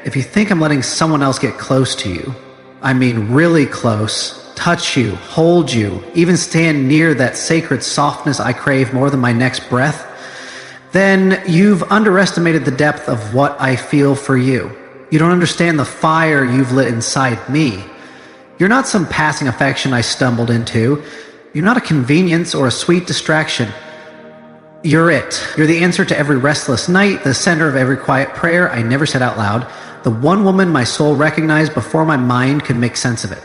if you think I'm letting someone else get close to you, I mean really close, touch you, hold you, even stand near that sacred softness I crave more than my next breath, then you've underestimated the depth of what I feel for you. You don't understand the fire you've lit inside me. You're not some passing affection I stumbled into. You're not a convenience or a sweet distraction. You're it. You're the answer to every restless night, the center of every quiet prayer I never said out loud, the one woman my soul recognized before my mind could make sense of it.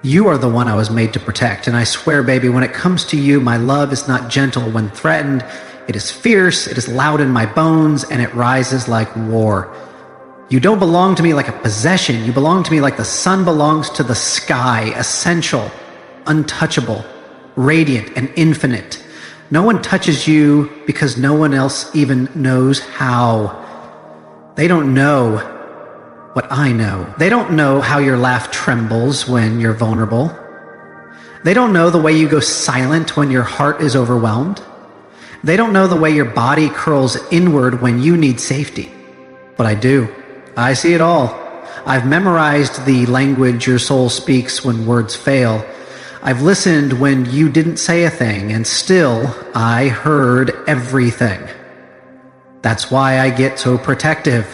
You are the one I was made to protect, and I swear, baby, when it comes to you, my love is not gentle when threatened. It is fierce, it is loud in my bones, and it rises like war. You don't belong to me like a possession. You belong to me like the sun belongs to the sky, essential, untouchable, radiant, and infinite. No one touches you because no one else even knows how. They don't know what I know. They don't know how your laugh trembles when you're vulnerable. They don't know the way you go silent when your heart is overwhelmed. They don't know the way your body curls inward when you need safety. But I do. I see it all. I've memorized the language your soul speaks when words fail. I've listened when you didn't say a thing, and still I heard everything. That's why I get so protective.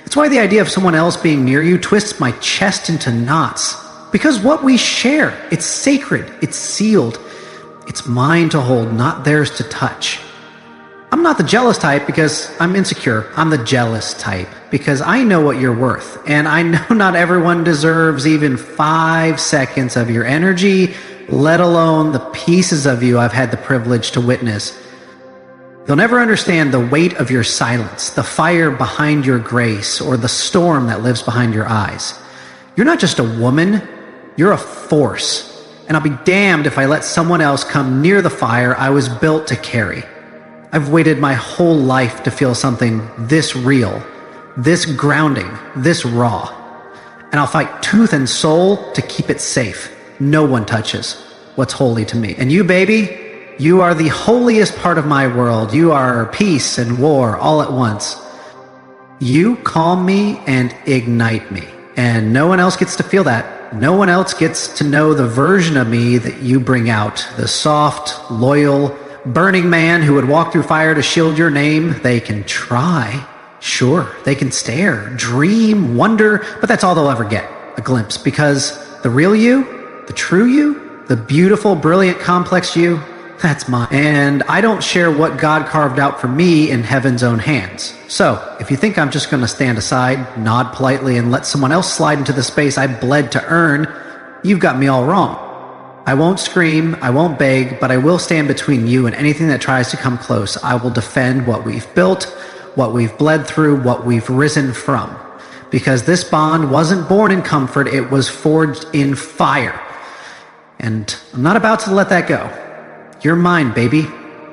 It's why the idea of someone else being near you twists my chest into knots. Because what we share, it's sacred, it's sealed. It's mine to hold, not theirs to touch. I'm not the jealous type because I'm insecure. I'm the jealous type because I know what you're worth. And I know not everyone deserves even 5 seconds of your energy, let alone the pieces of you I've had the privilege to witness. You'll never understand the weight of your silence, the fire behind your grace, or the storm that lives behind your eyes. You're not just a woman, you're a force. And I'll be damned if I let someone else come near the fire I was built to carry. I've waited my whole life to feel something this real, this grounding, this raw. And I'll fight tooth and soul to keep it safe. No one touches what's holy to me. And you, baby, you are the holiest part of my world. You are peace and war all at once. You calm me and ignite me. And no one else gets to feel that. No one else gets to know the version of me that you bring out. The soft, loyal, burning man who would walk through fire to shield your name. They can try. Sure, they can stare, dream, wonder, but that's all they'll ever get, a glimpse. Because the real you, the true you, the beautiful, brilliant, complex you, that's mine. And I don't share what God carved out for me in heaven's own hands. So, if you think I'm just going to stand aside, nod politely, and let someone else slide into the space I bled to earn, you've got me all wrong. I won't scream, I won't beg, but I will stand between you and anything that tries to come close. I will defend what we've built, what we've bled through, what we've risen from. Because this bond wasn't born in comfort, it was forged in fire. And I'm not about to let that go. You're mine, baby,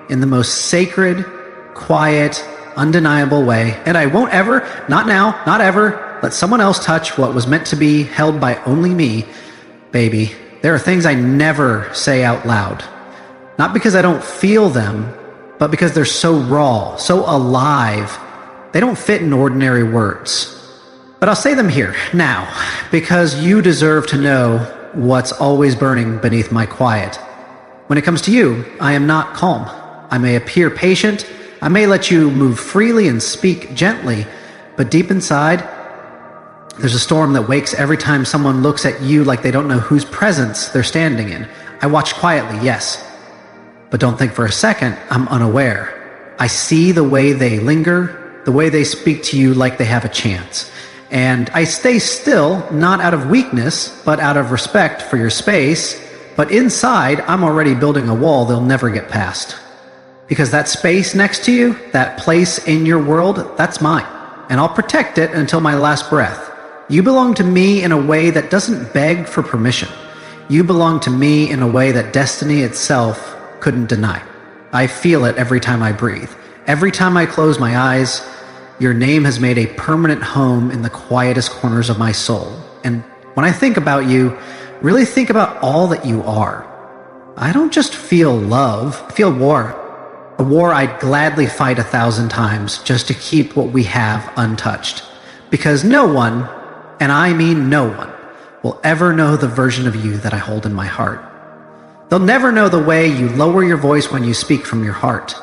in the most sacred, quiet, undeniable way. And I won't ever, not now, not ever, let someone else touch what was meant to be held by only me. Baby, there are things I never say out loud. Not because I don't feel them, but because they're so raw, so alive, they don't fit in ordinary words. But I'll say them here, now, because you deserve to know what's always burning beneath my quiet. When it comes to you, I am not calm. I may appear patient, I may let you move freely and speak gently, but deep inside, there's a storm that wakes every time someone looks at you like they don't know whose presence they're standing in. I watch quietly, yes, but don't think for a second I'm unaware. I see the way they linger, the way they speak to you like they have a chance. And I stay still, not out of weakness, but out of respect for your space. But inside, I'm already building a wall they'll never get past. Because that space next to you, that place in your world, that's mine. And I'll protect it until my last breath. You belong to me in a way that doesn't beg for permission. You belong to me in a way that destiny itself couldn't deny. I feel it every time I breathe. Every time I close my eyes, your name has made a permanent home in the quietest corners of my soul. And when I think about you, really think about all that you are. I don't just feel love, I feel war. A war I'd gladly fight 1,000 times just to keep what we have untouched. Because no one, and I mean no one, will ever know the version of you that I hold in my heart. They'll never know the way you lower your voice when you speak from your heart.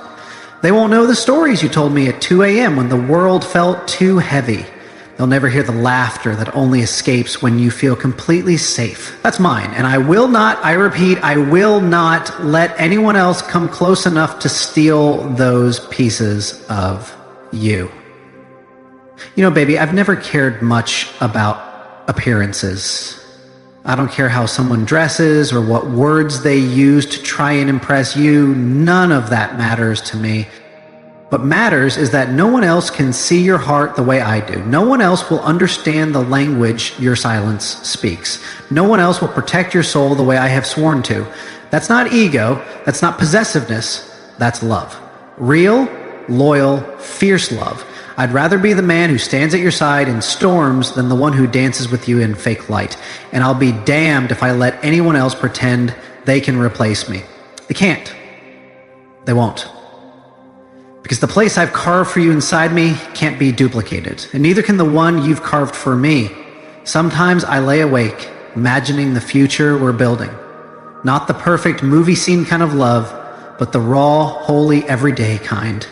They won't know the stories you told me at 2 a.m. when the world felt too heavy. They'll never hear the laughter that only escapes when you feel completely safe. That's mine, and I will not, I repeat, I will not let anyone else come close enough to steal those pieces of you. You know, baby, I've never cared much about appearances. I don't care how someone dresses or what words they use to try and impress you. None of that matters to me. What matters is that no one else can see your heart the way I do. No one else will understand the language your silence speaks. No one else will protect your soul the way I have sworn to. That's not ego. That's not possessiveness. That's love. Real, loyal, fierce love. I'd rather be the man who stands at your side in storms than the one who dances with you in fake light. And I'll be damned if I let anyone else pretend they can replace me. They can't. They won't. Because the place I've carved for you inside me can't be duplicated, and neither can the one you've carved for me. Sometimes I lay awake, imagining the future we're building. Not the perfect movie scene kind of love, but the raw, holy, everyday kind.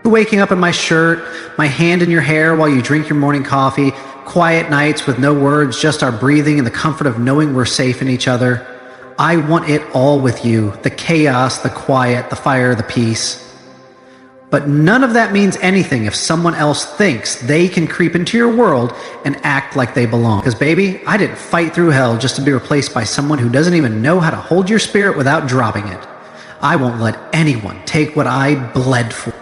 Waking up in my shirt, my hand in your hair while you drink your morning coffee, quiet nights with no words, just our breathing and the comfort of knowing we're safe in each other. I want it all with you, the chaos, the quiet, the fire, the peace. But none of that means anything if someone else thinks they can creep into your world and act like they belong. Because baby, I didn't fight through hell just to be replaced by someone who doesn't even know how to hold your spirit without dropping it. I won't let anyone take what I bled for.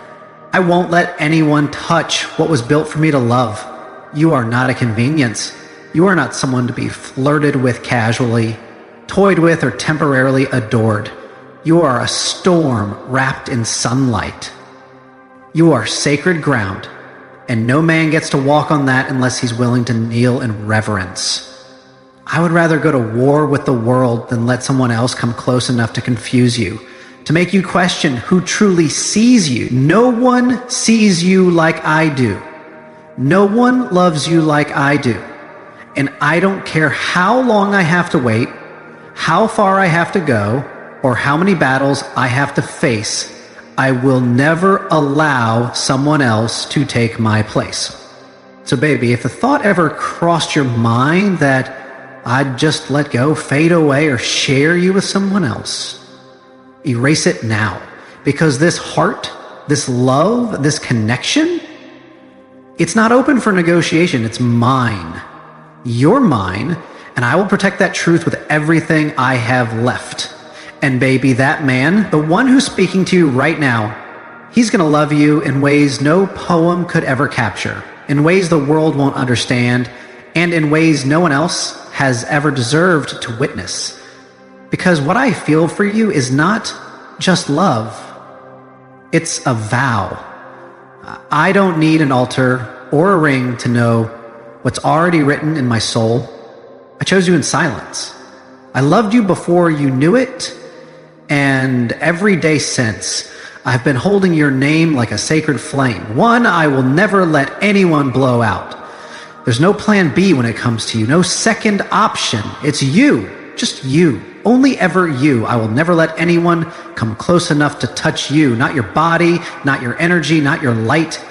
I won't let anyone touch what was built for me to love. You are not a convenience. You are not someone to be flirted with casually, toyed with, or temporarily adored. You are a storm wrapped in sunlight. You are sacred ground, and no man gets to walk on that unless he's willing to kneel in reverence. I would rather go to war with the world than let someone else come close enough to confuse you, to make you question who truly sees you. No one sees you like I do. No one loves you like I do. And I don't care how long I have to wait, how far I have to go, or how many battles I have to face. I will never allow someone else to take my place. So baby, if the thought ever crossed your mind that I'd just let go, fade away, or share you with someone else, erase it now. Because this heart, this love, this connection, it's not open for negotiation. It's mine. You're mine, and I will protect that truth with everything I have left. And baby, that man, the one who's speaking to you right now, he's going to love you in ways no poem could ever capture, in ways the world won't understand, and in ways no one else has ever deserved to witness. Because what I feel for you is not just love. It's a vow. I don't need an altar or a ring to know what's already written in my soul. I chose you in silence. I loved you before you knew it. And every day since, I've been holding your name like a sacred flame, one I will never let anyone blow out. There's no plan B when it comes to you, no second option. It's you, just you, only ever you. I will never let anyone come close enough to touch you, not your body, not your energy, not your light.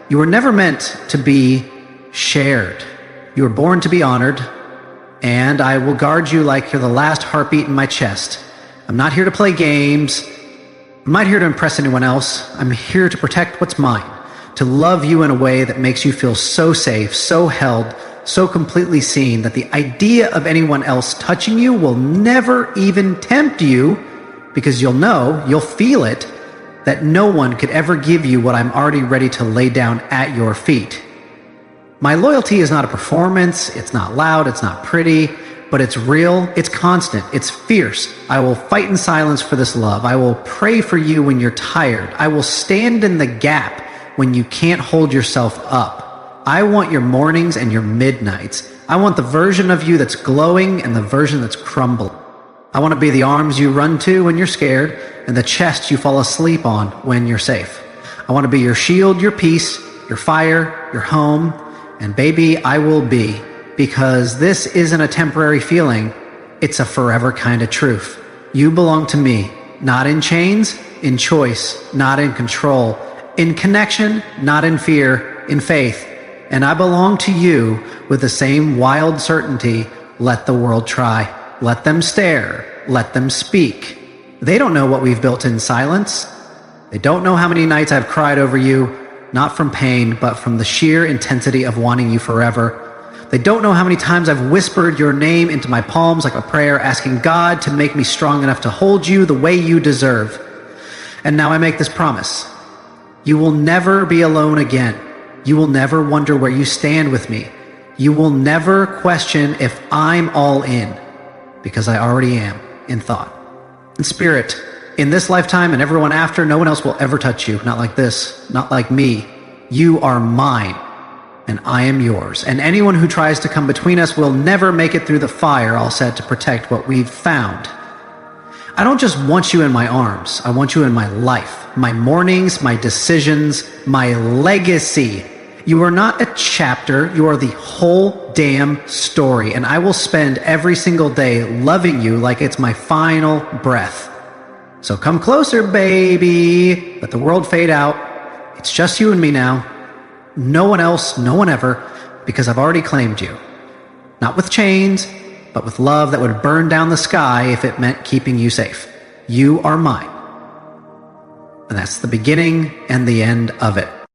You were never meant to be shared. You were born to be honored, and I will guard you like you're the last heartbeat in my chest. I'm not here to play games. I'm not here to impress anyone else. I'm here to protect what's mine, to love you in a way that makes you feel so safe, so held, so completely seen that the idea of anyone else touching you will never even tempt you, because you'll know, you'll feel it, that no one could ever give you what I'm already ready to lay down at your feet. My loyalty is not a performance. It's not loud. It's not pretty. But it's real, it's constant, it's fierce. I will fight in silence for this love. I will pray for you when you're tired. I will stand in the gap when you can't hold yourself up. I want your mornings and your midnights. I want the version of you that's glowing and the version that's crumbling. I want to be the arms you run to when you're scared and the chest you fall asleep on when you're safe. I want to be your shield, your peace, your fire, your home, And baby, I will be, because this isn't a temporary feeling, it's a forever kind of truth. You belong to me, not in chains, in choice, not in control, in connection, not in fear, in faith. And I belong to you with the same wild certainty. Let the world try. Let them stare. Let them speak. They don't know what we've built in silence. They don't know how many nights I've cried over you, not from pain, but from the sheer intensity of wanting you forever. They don't know how many times I've whispered your name into my palms like a prayer, asking God to make me strong enough to hold you the way you deserve. And now I make this promise. You will never be alone again. You will never wonder where you stand with me. You will never question if I'm all in, because I already am, in thought. In spirit, in this lifetime and everyone after, no one else will ever touch you. Not like this, not like me. You are mine, and I am yours. And anyone who tries to come between us will never make it through the fire all set to protect what we've found. I don't just want you in my arms. I want you in my life, my mornings, my decisions, my legacy. You are not a chapter. You are the whole damn story. And I will spend every single day loving you like it's my final breath. So come closer, baby. Let the world fade out. It's just you and me now. No one else, no one ever, because I've already claimed you. Not with chains, but with love that would burn down the sky if it meant keeping you safe. You are mine. And that's the beginning and the end of it.